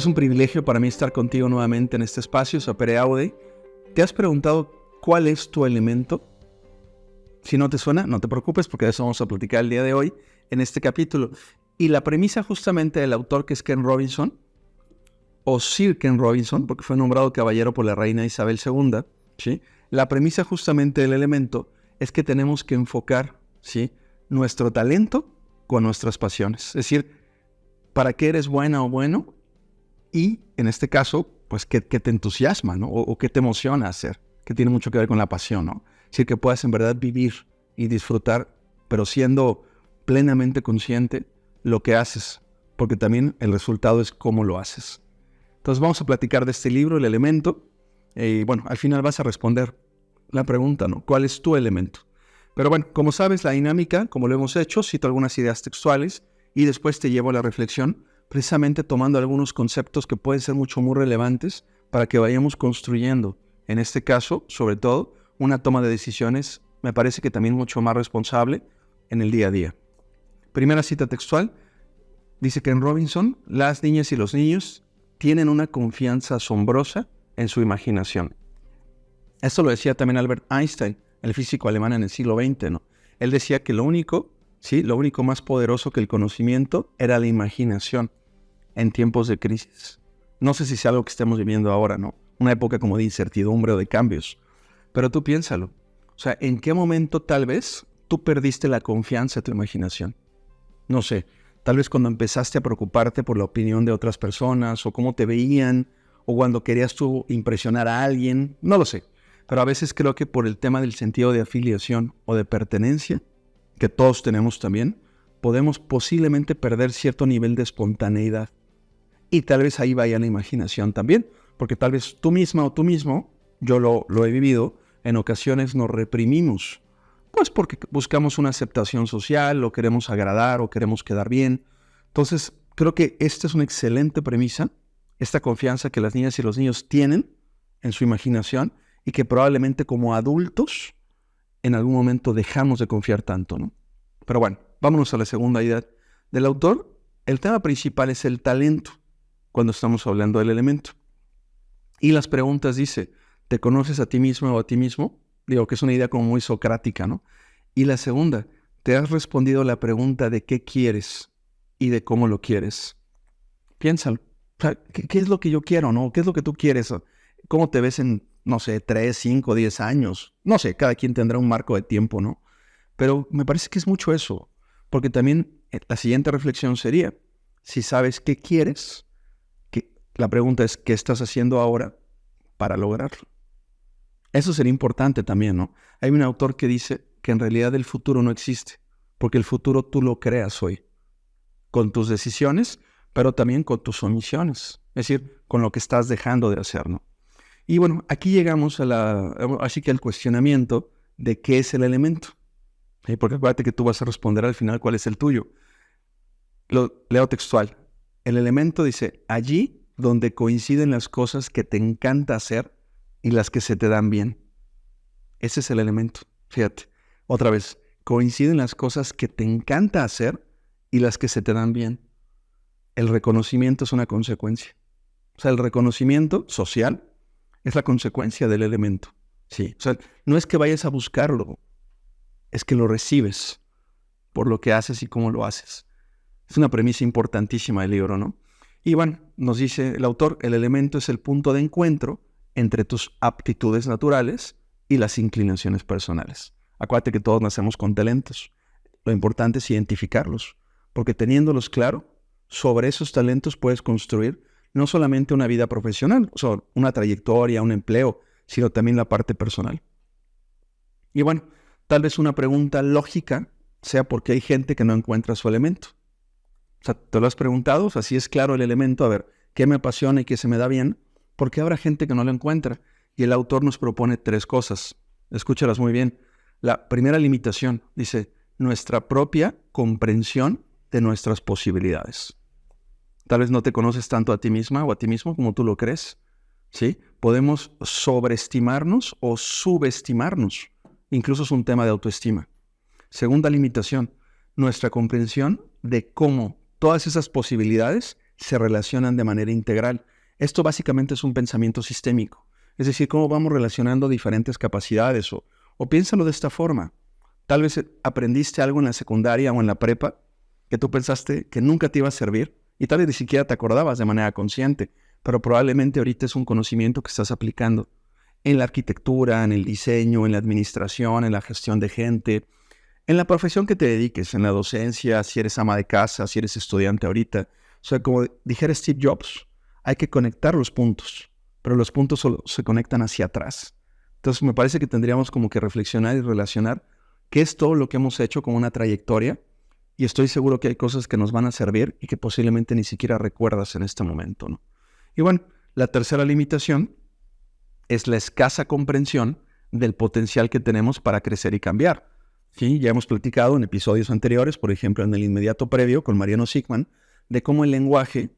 Es un privilegio para mí estar contigo nuevamente en este espacio, Sapere Aude. ¿Te has preguntado cuál es tu elemento? Si no te suena, no te preocupes, porque de eso vamos a platicar el día de hoy en este capítulo. Y la premisa justamente del autor, que es Ken Robinson, o Sir Ken Robinson, porque fue nombrado caballero por la reina Isabel II, ¿sí? La premisa justamente del elemento es que tenemos que enfocar, ¿sí?, nuestro talento con nuestras pasiones. Es decir, ¿para qué eres buena o bueno? Y en este caso, pues, ¿qué te entusiasma, ¿no? O qué te emociona hacer, que tiene mucho que ver con la pasión, ¿no? Es decir, que puedas en verdad vivir y disfrutar, pero siendo plenamente consciente lo que haces, porque también el resultado es cómo lo haces. Entonces vamos a platicar de este libro, El Elemento, y bueno, al final vas a responder la pregunta, ¿no? ¿Cuál es tu elemento? Pero bueno, como sabes, la dinámica, como lo hemos hecho, cito algunas ideas textuales y después te llevo a la reflexión, precisamente tomando algunos conceptos que pueden ser muy relevantes para que vayamos construyendo, en este caso, sobre todo, una toma de decisiones, me parece que también mucho más responsable en el día a día. Primera cita textual, dice Ken Robinson: las niñas y los niños tienen una confianza asombrosa en su imaginación. Esto lo decía también Albert Einstein, el físico alemán en el siglo XX, ¿no? Él decía que lo único más poderoso que el conocimiento era la imaginación en tiempos de crisis. No sé si es algo que estemos viviendo ahora, ¿no? Una época como de incertidumbre o de cambios. Pero tú piénsalo. O sea, ¿en qué momento tal vez tú perdiste la confianza de tu imaginación? No sé, tal vez cuando empezaste a preocuparte por la opinión de otras personas, o cómo te veían, o cuando querías tú impresionar a alguien, no lo sé. Pero a veces creo que por el tema del sentido de afiliación o de pertenencia, que todos tenemos también, podemos posiblemente perder cierto nivel de espontaneidad. Y tal vez ahí vaya la imaginación también, porque tal vez tú misma o tú mismo, yo lo he vivido, en ocasiones nos reprimimos, pues porque buscamos una aceptación social, o queremos agradar, o queremos quedar bien. Entonces, creo que esta es una excelente premisa, esta confianza que las niñas y los niños tienen en su imaginación, y que probablemente como adultos en algún momento dejamos de confiar tanto, ¿no? Pero bueno, vámonos a la segunda idea del autor. El tema principal es el talento, cuando estamos hablando del elemento. Y las preguntas dice: ¿te conoces a ti mismo o a ti mismo? Digo que es una idea como muy socrática, ¿no? Y la segunda, ¿te has respondido la pregunta de qué quieres y de cómo lo quieres? Piénsalo. O sea, ¿qué es lo que yo quiero, no? ¿Qué es lo que tú quieres? ¿Cómo te ves en, no sé, 3, 5, 10 años? No sé, cada quien tendrá un marco de tiempo, ¿no? Pero me parece que es mucho eso. Porque también la siguiente reflexión sería: si sabes qué quieres, la pregunta es, ¿qué estás haciendo ahora para lograrlo? Eso sería importante también, ¿no? Hay un autor que dice que en realidad el futuro no existe, porque el futuro tú lo creas hoy, con tus decisiones, pero también con tus omisiones, es decir, con lo que estás dejando de hacer, ¿no? Y bueno, aquí llegamos así que al cuestionamiento de qué es el elemento. ¿Sí? Porque acuérdate que tú vas a responder al final cuál es el tuyo. Lo leo textual. El elemento dice: allí donde coinciden las cosas que te encanta hacer y las que se te dan bien. Ese es el elemento. Fíjate, otra vez, coinciden las cosas que te encanta hacer y las que se te dan bien. El reconocimiento es una consecuencia. O sea, el reconocimiento social es la consecuencia del elemento. Sí. O sea, no es que vayas a buscarlo, es que lo recibes por lo que haces y cómo lo haces. Es una premisa importantísima del libro, ¿no? Y bueno, nos dice el autor: el elemento es el punto de encuentro entre tus aptitudes naturales y las inclinaciones personales. Acuérdate que todos nacemos con talentos. Lo importante es identificarlos, porque teniéndolos claro, sobre esos talentos puedes construir no solamente una vida profesional, o sea, una trayectoria, un empleo, sino también la parte personal. Y bueno, tal vez una pregunta lógica sea: ¿por qué hay gente que no encuentra su elemento? O sea, ¿te lo has preguntado? O sea, si es claro el elemento, a ver, ¿qué me apasiona y qué se me da bien? ¿Por qué habrá gente que no lo encuentra? Y el autor nos propone 3 cosas. Escúchalas muy bien. La primera limitación, dice: nuestra propia comprensión de nuestras posibilidades. Tal vez no te conoces tanto a ti misma o a ti mismo como tú lo crees, ¿sí? Podemos sobreestimarnos o subestimarnos. Incluso es un tema de autoestima. Segunda limitación, nuestra comprensión de cómo todas esas posibilidades se relacionan de manera integral. Esto básicamente es un pensamiento sistémico. Es decir, cómo vamos relacionando diferentes capacidades o piénsalo de esta forma. Tal vez aprendiste algo en la secundaria o en la prepa que tú pensaste que nunca te iba a servir y tal vez ni siquiera te acordabas de manera consciente, pero probablemente ahorita es un conocimiento que estás aplicando en la arquitectura, en el diseño, en la administración, en la gestión de gente, en la profesión que te dediques, en la docencia, si eres ama de casa, si eres estudiante ahorita. O sea, como dijera Steve Jobs, hay que conectar los puntos, pero los puntos solo se conectan hacia atrás. Entonces me parece que tendríamos como que reflexionar y relacionar qué es todo lo que hemos hecho como una trayectoria, y estoy seguro que hay cosas que nos van a servir y que posiblemente ni siquiera recuerdas en este momento, ¿no? Y bueno, la tercera limitación es la escasa comprensión del potencial que tenemos para crecer y cambiar. Sí, ya hemos platicado en episodios anteriores, por ejemplo en el inmediato previo con Mariano Sigman, de cómo el lenguaje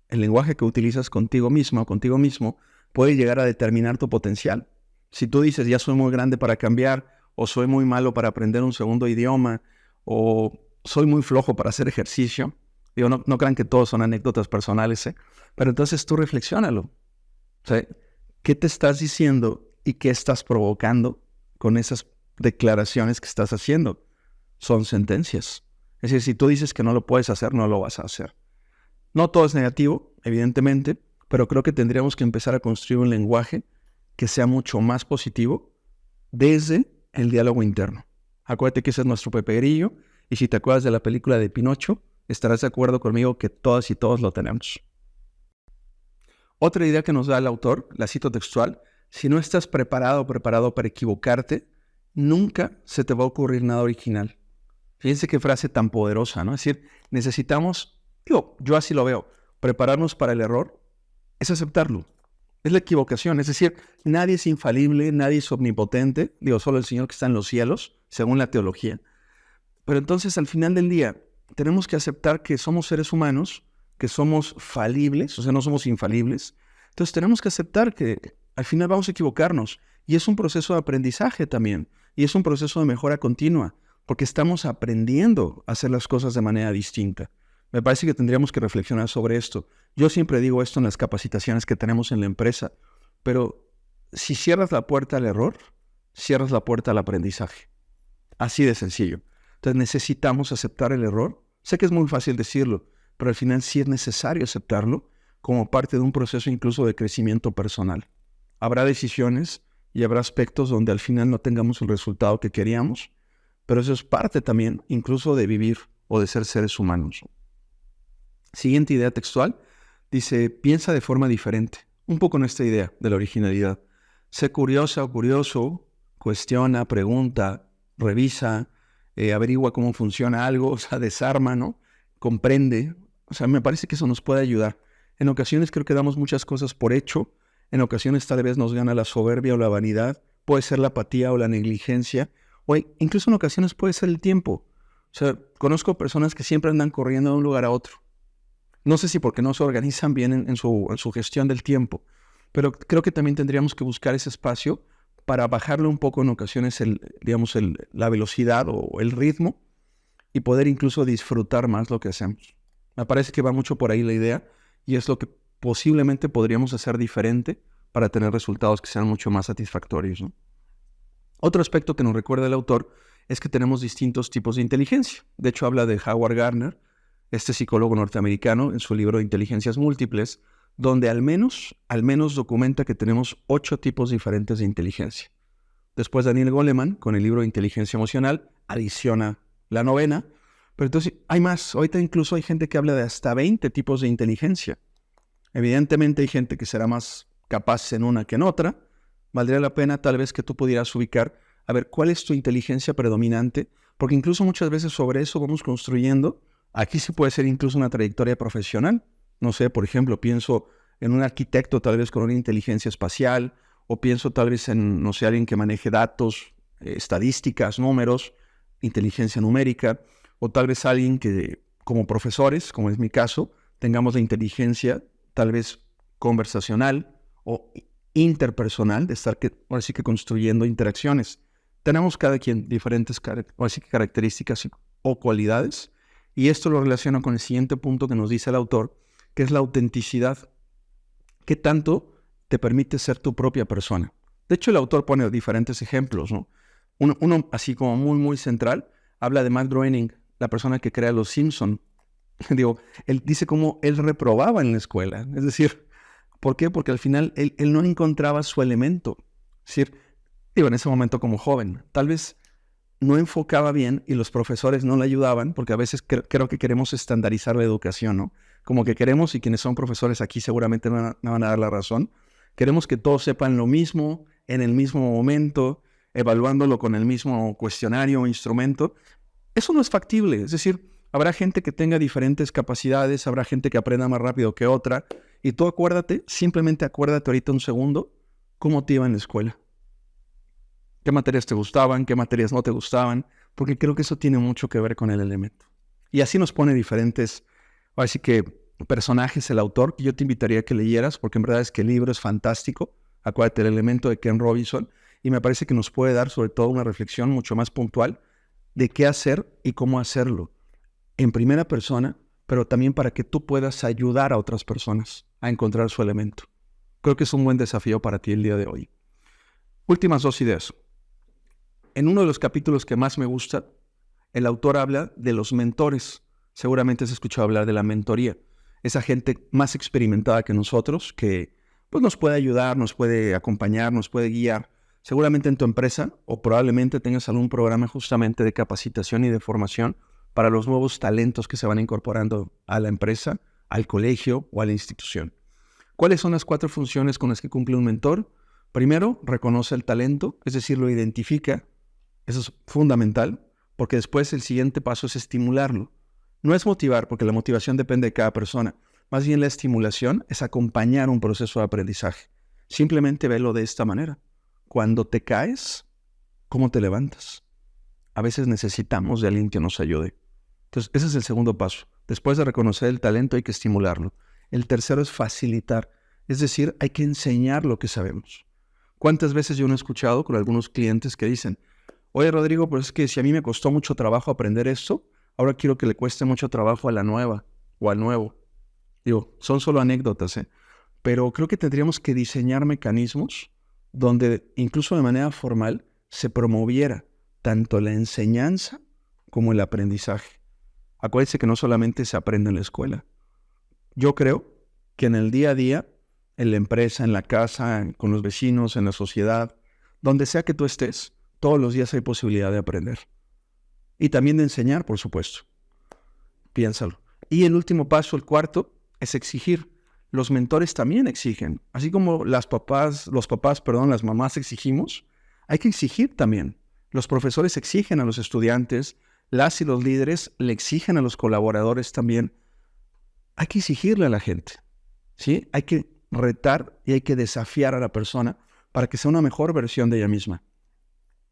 que utilizas contigo misma o contigo mismo puede llegar a determinar tu potencial. Si tú dices, ya soy muy grande para cambiar, o soy muy malo para aprender un segundo idioma, o soy muy flojo para hacer ejercicio, digo, no crean que todos son anécdotas personales, pero entonces tú reflexiónalo. O sea, ¿qué te estás diciendo y qué estás provocando con esas declaraciones que estás haciendo? Son sentencias. Es decir, si tú dices que no lo puedes hacer, no lo vas a hacer. No todo es negativo, evidentemente, pero creo que tendríamos que empezar a construir un lenguaje que sea mucho más positivo desde el diálogo interno. Acuérdate que ese es nuestro Pepe Grillo, y si te acuerdas de la película de Pinocho, estarás de acuerdo conmigo que todas y todos lo tenemos. Otra idea que nos da el autor, la cito textual: si no estás preparado o preparado para equivocarte, nunca se te va a ocurrir nada original. Fíjense qué frase tan poderosa, ¿no? Es decir, necesitamos, yo así lo veo, prepararnos para el error es aceptarlo. Es la equivocación, es decir, nadie es infalible, nadie es omnipotente, solo el Señor que está en los cielos, según la teología. Pero entonces, al final del día, tenemos que aceptar que somos seres humanos, que somos falibles, o sea, no somos infalibles. Entonces, tenemos que aceptar que al final vamos a equivocarnos. Y es un proceso de aprendizaje también, y es un proceso de mejora continua, porque estamos aprendiendo a hacer las cosas de manera distinta. Me parece que tendríamos que reflexionar sobre esto. Yo siempre digo esto en las capacitaciones que tenemos en la empresa, pero si cierras la puerta al error, cierras la puerta al aprendizaje. Así de sencillo. Entonces necesitamos aceptar el error. Sé que es muy fácil decirlo, pero al final sí es necesario aceptarlo como parte de un proceso incluso de crecimiento personal. Habrá decisiones y habrá aspectos donde al final no tengamos el resultado que queríamos, pero eso es parte también incluso de vivir o de ser seres humanos. Siguiente idea textual, dice, piensa de forma diferente. Un poco en esta idea de la originalidad. Sé curiosa o curioso, cuestiona, pregunta, revisa, averigua cómo funciona algo, o sea, desarma, ¿no? Comprende. O sea, me parece que eso nos puede ayudar. En ocasiones creo que damos muchas cosas por hecho. En ocasiones tal vez nos gana la soberbia o la vanidad. Puede ser la apatía o la negligencia. O incluso en ocasiones puede ser el tiempo. O sea, conozco personas que siempre andan corriendo de un lugar a otro. No sé si porque no se organizan bien en su gestión del tiempo, pero creo que también tendríamos que buscar ese espacio para bajarle un poco en ocasiones la velocidad o el ritmo y poder incluso disfrutar más lo que hacemos. Me parece que va mucho por ahí la idea y es lo que posiblemente podríamos hacer diferente para tener resultados que sean mucho más satisfactorios, ¿no? Otro aspecto que nos recuerda el autor es que tenemos distintos tipos de inteligencia. De hecho, habla de Howard Gardner, este psicólogo norteamericano, en su libro Inteligencias Múltiples, donde al menos documenta que tenemos 8 tipos diferentes de inteligencia. Después Daniel Goleman, con el libro Inteligencia Emocional, adiciona la 9ª. Pero entonces hay más. Ahorita incluso hay gente que habla de hasta 20 tipos de inteligencia. Evidentemente hay gente que será más capaz en una que en otra. Valdría la pena tal vez que tú pudieras ubicar, a ver, ¿cuál es tu inteligencia predominante? Porque incluso muchas veces sobre eso vamos construyendo. Aquí sí puede ser incluso una trayectoria profesional. No sé, por ejemplo, pienso en un arquitecto tal vez con una inteligencia espacial, o pienso tal vez en, no sé, alguien que maneje datos, estadísticas, números, inteligencia numérica, o tal vez alguien que, como profesores, como es mi caso, tengamos la inteligencia tal vez conversacional o interpersonal, de estar ahora sí que construyendo interacciones. Tenemos cada quien diferentes características o cualidades. Y esto lo relaciona con el siguiente punto que nos dice el autor, que es la autenticidad. ¿Qué tanto te permite ser tu propia persona? De hecho, el autor pone diferentes ejemplos, ¿no? Uno así como muy, muy central, habla de Matt Groening, la persona que crea Los Simpson. Digo, él dice cómo él reprobaba en la escuela. Es decir, ¿por qué? Porque al final él no encontraba su elemento. Es decir, digo, en ese momento como joven, tal vez no enfocaba bien y los profesores no le ayudaban, porque a veces creo que queremos estandarizar la educación, ¿no? Como que queremos, y quienes son profesores aquí seguramente me van a dar la razón, queremos que todos sepan lo mismo, en el mismo momento, evaluándolo con el mismo cuestionario o instrumento. Eso no es factible, es decir, habrá gente que tenga diferentes capacidades, habrá gente que aprenda más rápido que otra, y tú simplemente acuérdate ahorita un segundo, cómo te iba en la escuela. ¿Qué materias te gustaban? ¿Qué materias no te gustaban? Porque creo que eso tiene mucho que ver con el elemento. Y así nos pone diferentes, así que personajes el autor, que yo te invitaría a que leyeras, porque en verdad es que el libro es fantástico. Acuérdate, El elemento de Ken Robinson, y me parece que nos puede dar sobre todo una reflexión mucho más puntual de qué hacer y cómo hacerlo en primera persona, pero también para que tú puedas ayudar a otras personas a encontrar su elemento. Creo que es un buen desafío para ti el día de hoy. Últimas 2 ideas. En uno de los capítulos que más me gusta, el autor habla de los mentores. Seguramente has escuchado hablar de la mentoría. Esa gente más experimentada que nosotros, que pues, nos puede ayudar, nos puede acompañar, nos puede guiar. Seguramente en tu empresa o probablemente tengas algún programa justamente de capacitación y de formación para los nuevos talentos que se van incorporando a la empresa, al colegio o a la institución. ¿Cuáles son las 4 funciones con las que cumple un mentor? Primero, reconoce el talento, es decir, lo identifica. Eso es fundamental, porque después el siguiente paso es estimularlo. No es motivar, porque la motivación depende de cada persona. Más bien la estimulación es acompañar un proceso de aprendizaje. Simplemente velo de esta manera. Cuando te caes, ¿cómo te levantas? A veces necesitamos de alguien que nos ayude. Entonces, ese es el segundo paso. Después de reconocer el talento, hay que estimularlo. El tercero es facilitar. Es decir, hay que enseñar lo que sabemos. ¿Cuántas veces yo no he escuchado con algunos clientes que dicen: oye, Rodrigo, pues es que si a mí me costó mucho trabajo aprender esto, ahora quiero que le cueste mucho trabajo a la nueva o al nuevo? Digo, son solo anécdotas, pero creo que tendríamos que diseñar mecanismos donde incluso de manera formal se promoviera tanto la enseñanza como el aprendizaje. Acuérdense que no solamente se aprende en la escuela. Yo creo que en el día a día, en la empresa, en la casa, con los vecinos, en la sociedad, donde sea que tú estés, todos los días hay posibilidad de aprender. Y también de enseñar, por supuesto. Piénsalo. Y el último paso, el cuarto, es exigir. Los mentores también exigen. Así como los papás, las mamás exigimos, hay que exigir también. Los profesores exigen a los estudiantes, las y los líderes le exigen a los colaboradores también. Hay que exigirle a la gente, ¿sí? Hay que retar y hay que desafiar a la persona para que sea una mejor versión de ella misma.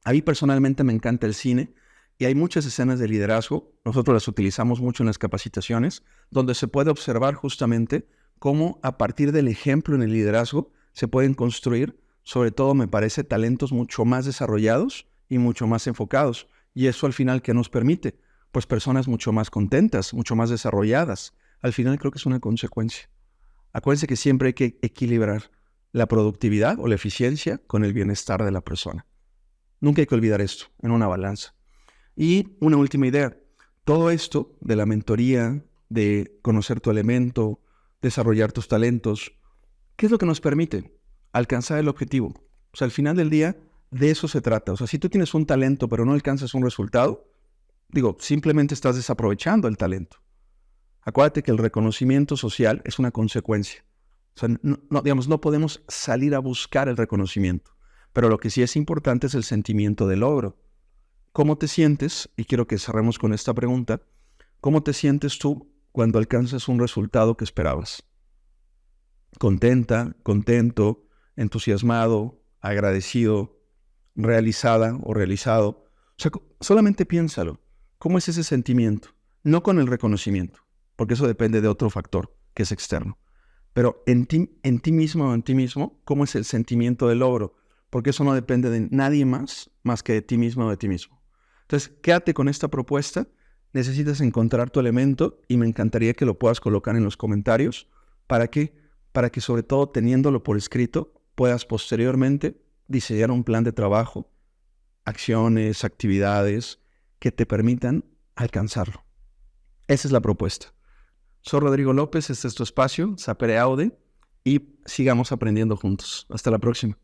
A mí personalmente me encanta el cine y hay muchas escenas de liderazgo, nosotros las utilizamos mucho en las capacitaciones, donde se puede observar justamente cómo a partir del ejemplo en el liderazgo se pueden construir, sobre todo me parece, talentos mucho más desarrollados y mucho más enfocados. Y eso al final, ¿qué nos permite? Pues personas mucho más contentas, mucho más desarrolladas. Al final creo que es una consecuencia. Acuérdense que siempre hay que equilibrar la productividad o la eficiencia con el bienestar de la persona. Nunca hay que olvidar esto en una balanza. Y una última idea. Todo esto de la mentoría, de conocer tu elemento, desarrollar tus talentos, ¿qué es lo que nos permite? Alcanzar el objetivo. O sea, al final del día, de eso se trata. O sea, si tú tienes un talento pero no alcanzas un resultado, simplemente estás desaprovechando el talento. Acuérdate que el reconocimiento social es una consecuencia. O sea, no podemos salir a buscar el reconocimiento. Pero lo que sí es importante es el sentimiento de logro. ¿Cómo te sientes? Y quiero que cerremos con esta pregunta. ¿Cómo te sientes tú cuando alcanzas un resultado que esperabas? ¿Contenta, contento, entusiasmado, agradecido, realizada o realizado? O sea, solamente piénsalo. ¿Cómo es ese sentimiento? No con el reconocimiento, porque eso depende de otro factor que es externo. Pero en ti mismo o en ti mismo, ¿cómo es el sentimiento de logro? Porque eso no depende de nadie más que de ti mismo o de ti mismo. Entonces, quédate con esta propuesta. Necesitas encontrar tu elemento y me encantaría que lo puedas colocar en los comentarios ¿Para qué? Para que sobre todo teniéndolo por escrito, puedas posteriormente diseñar un plan de trabajo, acciones, actividades que te permitan alcanzarlo. Esa es la propuesta. Soy Rodrigo López, este es tu espacio, Sapere Aude, y sigamos aprendiendo juntos. Hasta la próxima.